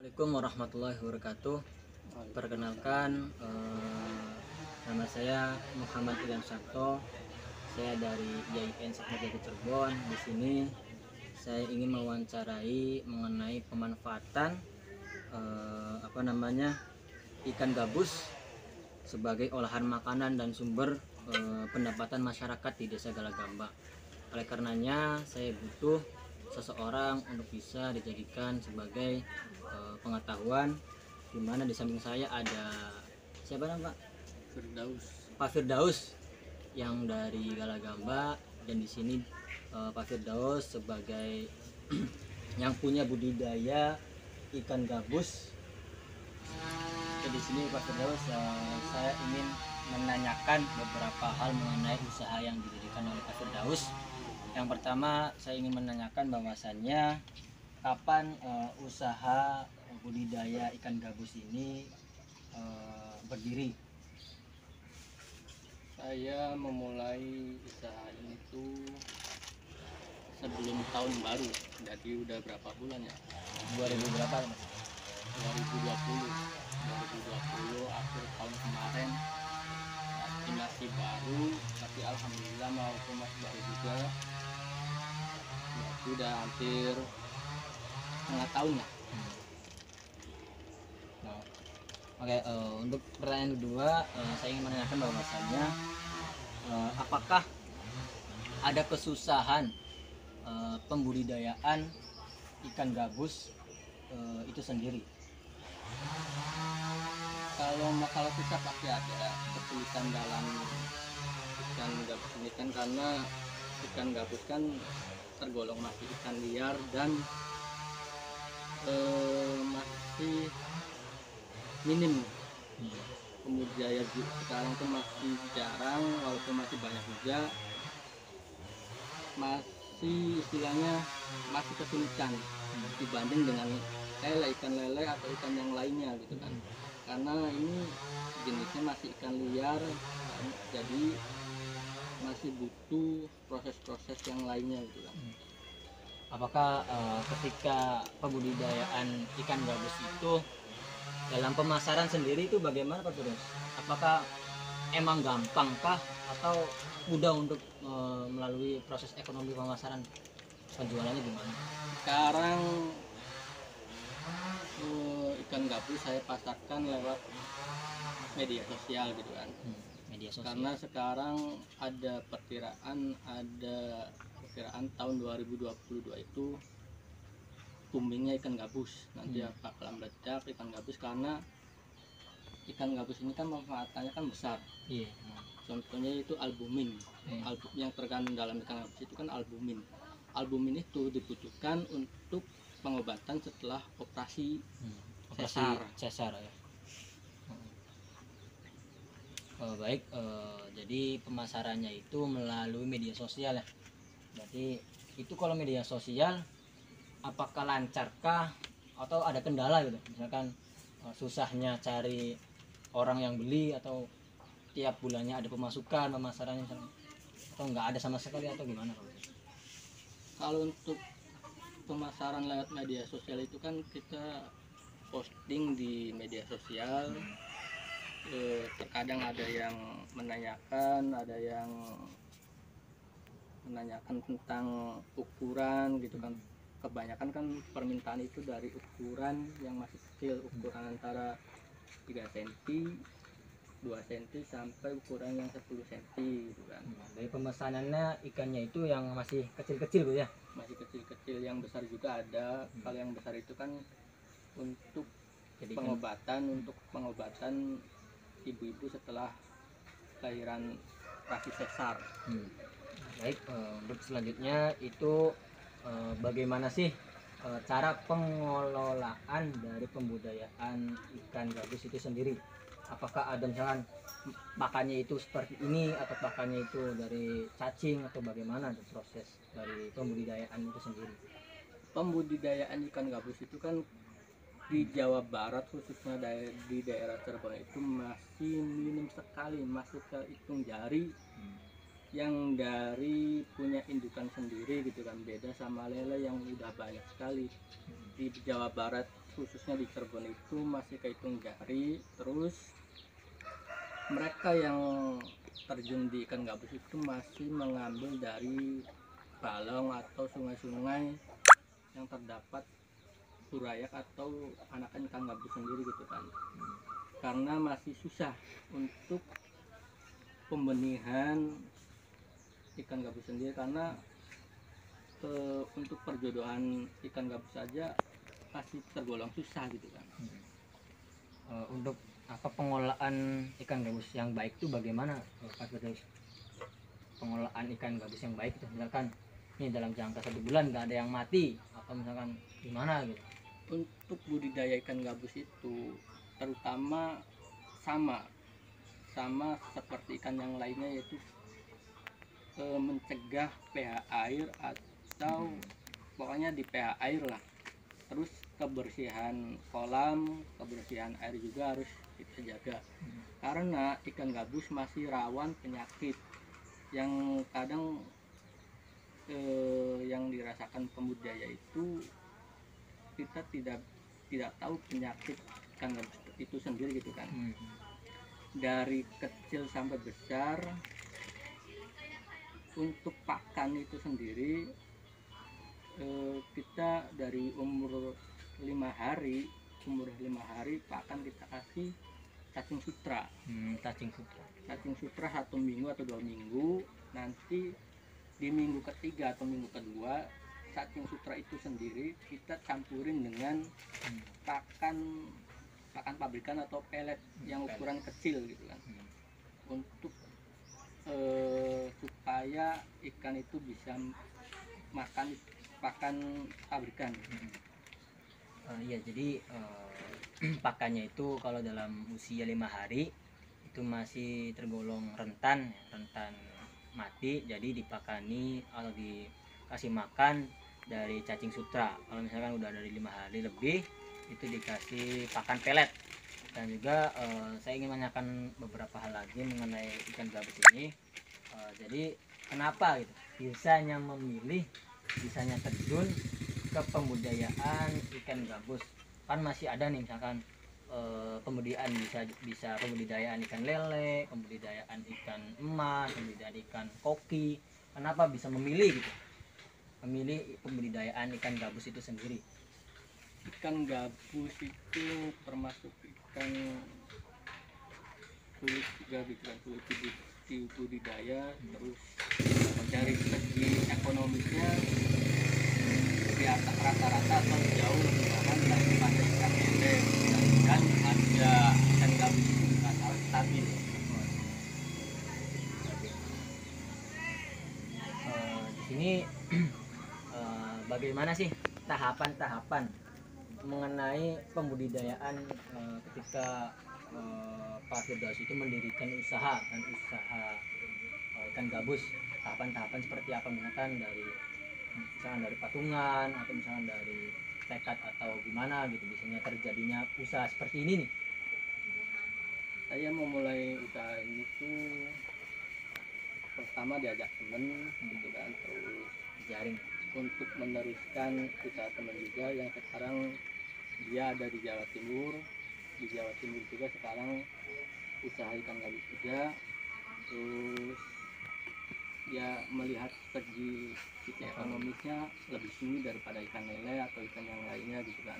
Assalamualaikum warahmatullahi wabarakatuh. Perkenalkan, nama saya Muhammad Ilham Sakto. Saya dari IAIN Sekmajati Cirebon. Di sini saya ingin mewawancarai mengenai pemanfaatan ikan gabus sebagai olahan makanan dan sumber pendapatan masyarakat di Desa Galagamba. Oleh karenanya saya butuh seseorang untuk bisa dijadikan sebagai pengetahuan, di mana di samping saya ada siapa nama Pak? Firdaus. Pak Firdaus yang dari Galagamba, dan di sini Pak Firdaus sebagai yang punya budidaya ikan gabus. Jadi di sini Pak Firdaus, saya ingin menanyakan beberapa hal mengenai usaha yang didirikan oleh Pak Firdaus. Yang pertama, saya ingin menanyakan bahwasannya kapan usaha budidaya ikan gabus ini berdiri? Saya memulai usaha ini tuh sebelum tahun baru, jadi udah berapa bulan ya? 2000 berapa Mas? 2020 akhir tahun kemarin. Ini masih baru, tapi alhamdulillah walaupun masih baru juga, ya itu udah hampir setengah tahun ya. Nah, oke, untuk pertanyaan kedua, saya ingin menanyakan bahwasannya apakah ada kesusahan pembudidayaan ikan gabus itu sendiri? Kalau masalah susah pasti ada kesulitan dalam ikan gabus ini kan, karena ikan gabus kan tergolong masih ikan liar dan masih minim. Pembudidaya sekarang tuh masih jarang, walaupun masih banyak juga, masih istilahnya masih kesulitan dibanding dengan ikan lele atau ikan yang lainnya gitu kan, karena ini jenisnya masih ikan liar, jadi masih butuh proses-proses yang lainnya gitu kan. Apakah ketika pembudidayaan ikan gabus itu dalam pemasaran sendiri itu bagaimana Pak Firdaus? Apakah emang gampangkah atau mudah untuk melalui proses ekonomi pemasaran, penjualannya gimana? Sekarang ikan gabus saya pasarkan lewat media sosial gitu kan, Media sosial. karena sekarang ada perkiraan tahun 2022 itu boomingnya ikan gabus, nanti bakalan meledak ikan gabus, karena ikan gabus ini kan manfaatannya kan besar. Iya. Contohnya itu albumin. Yang terkandung dalam ikan gabus itu kan albumin. Albumin itu dibutuhkan untuk pengobatan setelah operasi Sesar ya. Baik, jadi pemasarannya itu melalui media sosial ya. Berarti itu kalau media sosial apakah lancarkah atau ada kendala gitu? Misalkan susahnya cari orang yang beli, atau tiap bulannya ada pemasukan pemasarannya misalkan, atau nggak ada sama sekali, atau gimana Pak? Kalau untuk pemasaran lewat media sosial itu kan kita posting di media sosial, terkadang ada yang menanyakan tentang ukuran gitu kan. Kebanyakan kan permintaan itu dari ukuran yang masih kecil, ukuran antara 3 cm, 2 cm sampai ukuran yang 10 cm gitu kan. Dari pemesanannya ikannya itu yang masih kecil-kecil gitu ya? Masih kecil-kecil, yang besar juga ada. Kalau yang besar itu kan untuk Jadi pengobatan ibu-ibu setelah lahiran operasi sesar. Baik, untuk selanjutnya itu bagaimana sih cara pengelolaan dari pembudayaan ikan gabus itu sendiri? Apakah ada misalkan pakannya itu seperti ini, atau pakannya itu dari cacing, atau bagaimana proses dari pembudidayaan itu sendiri? Pembudidayaan ikan gabus itu kan di Jawa Barat, khususnya di daerah Cirebon itu masih minim sekali, masih terhitung jari yang dari punya indukan sendiri gitu kan. Beda sama lele yang udah banyak sekali di Jawa Barat khususnya di Cirebon itu masih kehitung jari. Terus mereka yang terjun di ikan gabus itu masih mengambil dari balong atau sungai-sungai yang terdapat hurayak atau anakan ikan gabus sendiri gitu kan, karena masih susah untuk pembenihan ikan gabus sendiri, karena untuk perjodohan ikan gabus saja masih tergolong susah gitu kan. Untuk apa pengolahan ikan gabus yang baik itu bagaimana, Pak Firdaus? Pengolahan ikan gabus yang baik itu misalkan ini dalam jangka 1 bulan nggak ada yang mati atau misalkan gimana gitu. Untuk budidaya ikan gabus itu terutama sama seperti ikan yang lainnya, yaitu mencegah pH air atau pokoknya di pH air lah. Terus kebersihan kolam, kebersihan air juga harus kita jaga, karena ikan gabus masih rawan penyakit yang kadang yang dirasakan pembudidaya itu kita tidak tahu penyakit ikan gabus itu sendiri gitu kan. Dari kecil sampai besar, untuk pakan itu sendiri kita dari umur 5 hari pakan kita kasih cacing sutra. Cacing sutra 1 minggu atau 2 minggu. Nanti di minggu ketiga atau minggu kedua, cacing sutra itu sendiri kita campurin dengan pakan pabrikan atau pelet yang ukuran kecil gitu kan, untuk supaya ikan itu bisa makan pakan pabrikan. Iya, jadi pakannya itu kalau dalam usia 5 hari itu masih tergolong rentan mati, jadi dipakani atau dikasih makan dari cacing sutra. Kalau misalkan udah dari 5 hari lebih itu dikasih pakan pelet. Dan juga saya ingin menanyakan beberapa hal lagi mengenai ikan gabus ini. Jadi kenapa gitu bisanya terjun ke pembudidayaan ikan gabus? Kan masih ada nih misalkan pembudidayaan bisa pembudidayaan ikan lele, pembudidayaan ikan emas, pembudidayaan ikan koki. Kenapa bisa memilih pembudidayaan ikan gabus itu sendiri? Ikan gabus itu termasuk ikan sulit juga gitu kan, sulit budidaya. Terus dari segi ekonomisnya di atas rata-rata atau jauh lebih mahal daripada ikan lele, dan harga ikan gabus itu juga sangat stabil. Di sini bagaimana sih tahapan-tahapan mengenai pembudidayaan ketika Pak Firdaus itu mendirikan usaha ikan gabus? Tahapan-tahapan seperti apa, misalkan dari patungan atau misalkan dari tekad atau gimana gitu biasanya terjadinya usaha seperti ini nih? Saya memulai usaha ini tuh pertama diajak temen gitu kan, terus Jaring. untuk meneruskan usaha teman juga yang sekarang dia ada di Jawa Timur. Di Jawa Timur juga sekarang usaha ikan gabus juga. Terus ya melihat segi ekonomisnya lebih tinggi daripada ikan lele atau ikan yang lainnya gitu kan.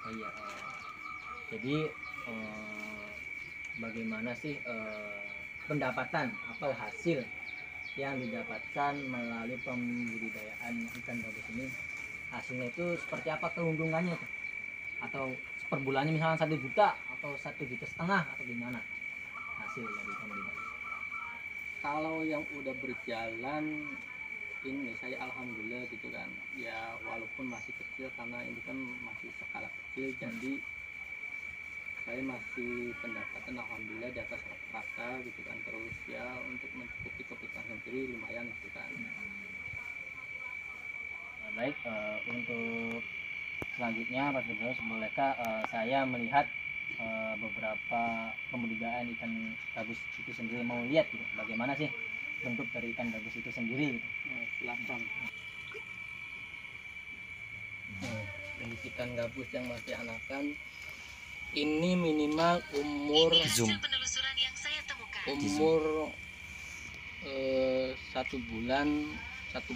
Iya, jadi bagaimana sih pendapatan atau hasil yang didapatkan melalui pembudidayaan ikan gabus ini? Hasilnya itu seperti apa, keuntungannya tuh? Atau per bulannya misalnya 1 juta atau 1,5 juta atau gimana hasil dari pembudidayaan? Kalau yang udah berjalan ini saya alhamdulillah gitu kan, ya walaupun masih kecil karena ini kan masih skala kecil, jadi saya masih pendapatan alhamdulillah di atas rata-rata gitu kan. Terus ya untuk mencukupi kebutuhan sendiri lumayan gitu kan. Baik, untuk selanjutnya Pak Firdaus, bolehkah saya melihat beberapa pembudidayaan ikan gabus itu sendiri, mau lihat gitu bagaimana sih bentuk dari ikan gabus itu sendiri gitu? Silakan. ikan gabus yang masih anakan ini minimal umur umur 1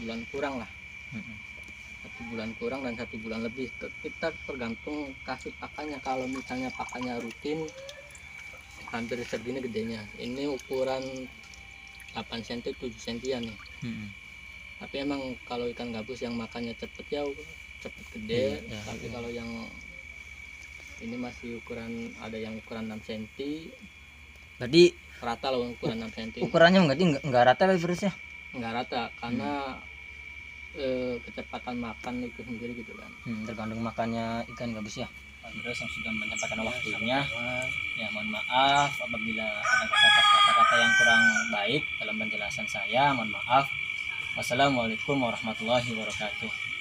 bulan kurang lah, 1 bulan kurang dan 1 bulan lebih. Kita tergantung kasih pakannya. Kalau misalnya pakannya rutin hampir segini gedenya, ini ukuran 8 cm 7 cm nih. Tapi emang kalau ikan gabus yang makannya cepet ya cepet gede. Tapi kalau yang ini masih ukuran, ada yang ukuran 6 cm. Berarti Rata loh ukuran 6 cm. ukurannya berarti nggak rata lah virusnya. Nggak rata karena kecepatan makan itu sendiri gitu kan. Tergantung makannya ikan gabus ya. Pak Firdaus yang sudah menyempatkan waktunya. Ya mohon maaf apabila ada kata-kata yang kurang baik dalam penjelasan saya. Mohon maaf. Wassalamualaikum warahmatullahi wabarakatuh.